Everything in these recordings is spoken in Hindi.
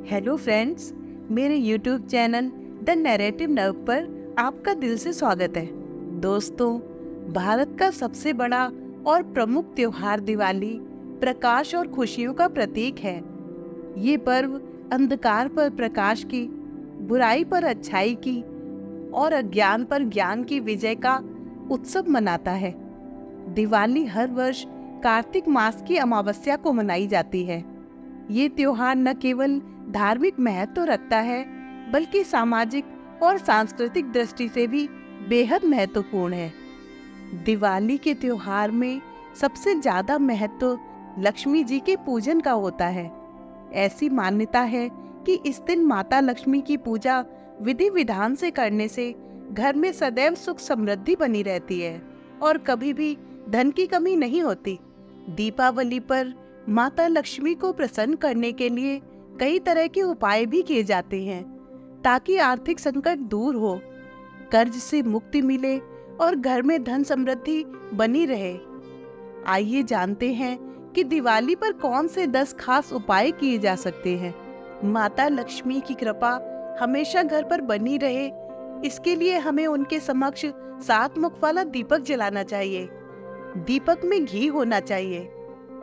हेलो फ्रेंड्स, मेरे YouTube channel the narrative nerve पर आपका दिल से स्वागत है। दोस्तों, भारत का सबसे बड़ा और प्रमुख त्योहार दिवाली प्रकाश और खुशियों का प्रतीक है। ये पर्व अंधकार पर प्रकाश की, बुराई पर अच्छाई की और अज्ञान पर ज्ञान की विजय का उत्सव मनाता है। दिवाली हर वर्ष कार्तिक मास की अमावस्या को मनाई जाती है। ये त्योहार न केवल धार्मिक महत्व रखता है, बल्कि सामाजिक और सांस्कृतिक दृष्टि से भी बेहद महत्वपूर्ण है। दिवाली के त्योहार में सबसे ज्यादा महत्व लक्ष्मी जी के पूजन का होता है। ऐसी मान्यता है कि इस दिन माता लक्ष्मी की पूजा विधि विधान से करने से घर में सदैव सुख समृद्धि बनी रहती है और कभी भी धन की कमी नहीं होती। दीपावली पर माता लक्ष्मी को प्रसन्न करने के लिए कई तरह के उपाय भी किए जाते हैं, ताकि आर्थिक संकट दूर हो, कर्ज से मुक्ति मिले और घर में धन समृद्धि बनी रहे। आइए जानते हैं कि दिवाली पर कौन से 10 खास उपाय किए जा सकते हैं। माता लक्ष्मी की कृपा हमेशा घर पर बनी रहे, इसके लिए हमें उनके समक्ष 7 मुख वाला दीपक जलाना चाहिए। दीपक में घी होना चाहिए।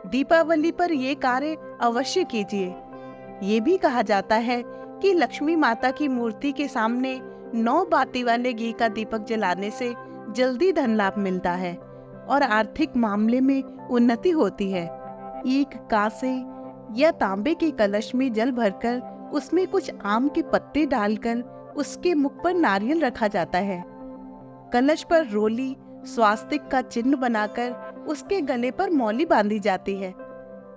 दीपावली पर ये कार्य अवश्य कीजिए। ये भी कहा जाता है कि लक्ष्मी माता की मूर्ति के सामने 9 बाती वाले घी का दीपक जलाने से जल्दी धन लाभ मिलता है और आर्थिक मामले में उन्नति होती है। एक कांसे या तांबे के कलश में जल भरकर उसमें कुछ आम के पत्ते डालकर उसके मुख पर नारियल रखा जाता है। कलश पर रोली स्वास्तिक का चिन्ह बनाकर उसके गले पर मौली बांधी जाती है।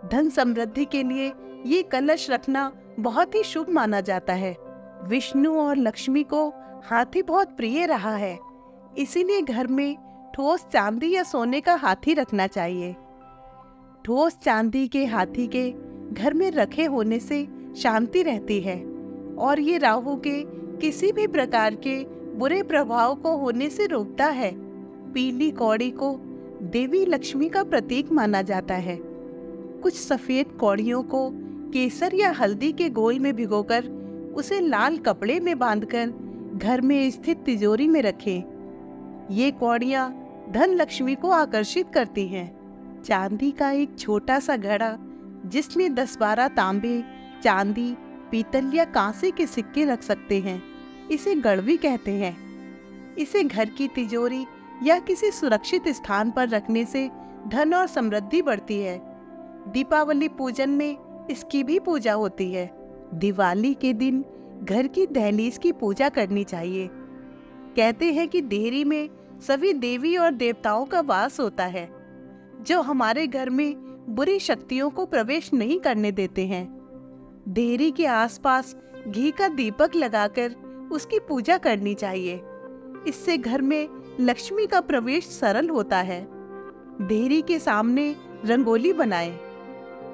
धन समृद्धि के लिए ये कलश रखना बहुत ही शुभ माना जाता है। विष्णु और लक्ष्मी को हाथी बहुत प्रिय रहा है, इसीलिए घर में ठोस चांदी या सोने का हाथी रखना चाहिए। ठोस चांदी के हाथी के घर में रखे होने से शांति रहती है और ये राहु के किसी भी प्रकार के बुरे प्रभाव को होने से रोकता है। पीली कौड़ी को देवी लक्ष्मी का प्रतीक माना जाता है। कुछ सफेद कौड़ियों को केसर या हल्दी के घोल में भिगोकर उसे लाल कपड़े में बांधकर घर में स्थित तिजोरी में रखें। ये कौड़ियां धन लक्ष्मी को आकर्षित करती हैं। चांदी का एक छोटा सा घड़ा जिसमें 10-12 तांबे, चांदी, पीतल या कांसे के सिक्के रख सकते हैं, इसे गड़वी कहते हैं। इसे घर की तिजोरी या किसी सुरक्षित स्थान पर रखने से धन और समृद्धि बढ़ती है। दीपावली पूजन में इसकी भी पूजा होती है। दिवाली के दिन घर की दहलीज की पूजा करनी चाहिए। कहते हैं कि देहरी में सभी देवी और देवताओं का वास होता है, जो हमारे घर में बुरी शक्तियों को प्रवेश नहीं करने देते हैं। देहरी के आसपास घी का दीपक लगाकर उसकी पूजा करनी चाहिए। इससे घर में लक्ष्मी का प्रवेश सरल होता है। देहरी के सामने रंगोली बनाएं,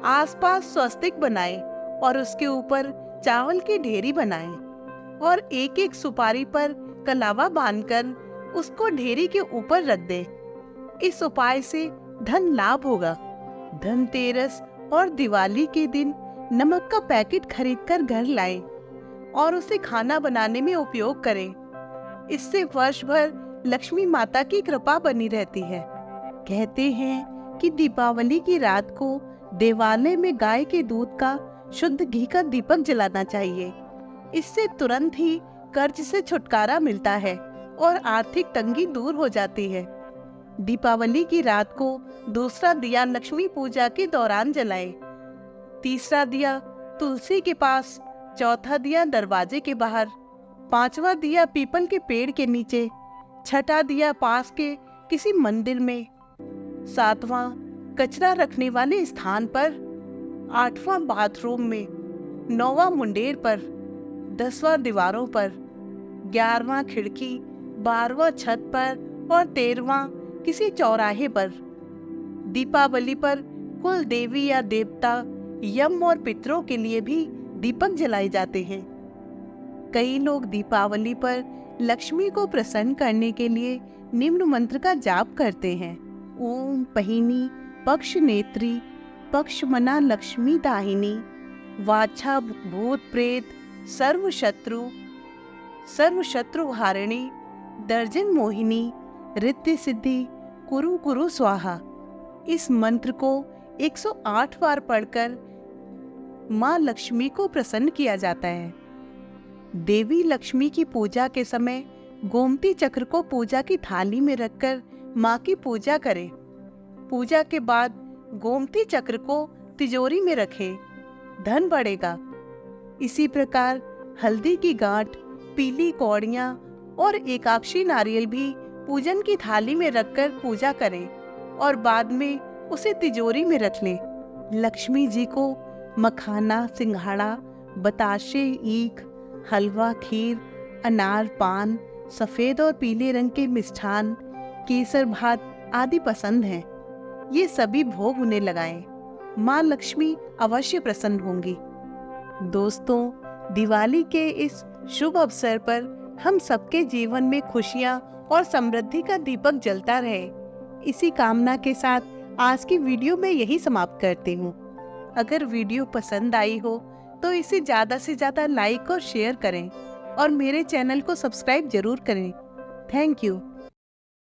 आसपास स्वस्तिक बनाएं और उसके ऊपर चावल की ढेरी बनाएं और एक एक सुपारी पर कलावा बांधकर उसको ढेरी के ऊपर रख दें। इस उपाय से धन लाभ होगा। धनतेरस और दिवाली के दिन नमक का पैकेट खरीदकर घर लाएं और उसे खाना बनाने में उपयोग करें। इससे वर्ष भर लक्ष्मी माता की कृपा बनी रहती है। कहते हैं कि दीपावली की रात को देवालय में गाय के दूध का शुद्ध घी का दीपक जलाना चाहिए। इससे तुरंत ही कर्ज से छुटकारा मिलता है और आर्थिक तंगी दूर हो जाती है। दीपावली की रात को दूसरा दिया लक्ष्मी पूजा के दौरान जलाएं। तीसरा दिया तुलसी के पास, चौथा दिया दरवाजे के बाहर, 5वां दिया पीपल के पेड़ के नीचे, 6ठा दिया पास के किसी मंदिर में, 7वां कचरा रखने वाले स्थान पर, 8वां बाथरूम में, 9वां मुंडेर पर, 10वां दीवारों पर, 11वां खिड़की, 12वां छत पर और 13वां किसी चौराहे पर। दीपावली पर कुल देवी या देवता, यम और पितरों के लिए भी दीपक जलाए जाते हैं। कई लोग दीपावली पर लक्ष्मी को प्रसन्न करने के लिए निम्न मंत्र का जाप करते हैं। ओम पहिनी पक्ष नेत्री पक्ष मना लक्ष्मी दाहिनी वाछा भूत प्रेत सर्व शत्रु हारिणी दर्जन मोहिनी रिद्धि सिद्धि कुरु कुरु स्वाहा। इस मंत्र को 108 बार पढ़कर माँ लक्ष्मी को प्रसन्न किया जाता है। देवी लक्ष्मी की पूजा के समय गोमती चक्र को पूजा की थाली में रखकर माँ की पूजा करें। पूजा के बाद गोमती चक्र को तिजोरी में रखें, धन बढ़ेगा। इसी प्रकार हल्दी की गांठ, पीली कौड़ियाँ और एकाक्षी नारियल भी पूजन की थाली में रखकर पूजा करें और बाद में उसे तिजोरी में रख लें। लक्ष्मी जी को मखाना, सिंघाड़ा, बताशे, ईख, हलवा, खीर, अनार, पान, सफेद और पीले रंग के मिष्ठान, केसर भात आदि पसंद हैं। ये सभी भोग उन्हें लगाएं। माँ लक्ष्मी अवश्य प्रसन्न होंगी। दोस्तों, दिवाली के इस शुभ अवसर पर हम सबके जीवन में खुशियाँ और समृद्धि का दीपक जलता रहे, इसी कामना के साथ आज की वीडियो में यही समाप्त करती हूँ। अगर वीडियो पसंद आई हो तो इसे ज़्यादा से ज़्यादा लाइक और शेयर करें और मेरे चैनल को सब्सक्राइब जरूर करें। Thank you.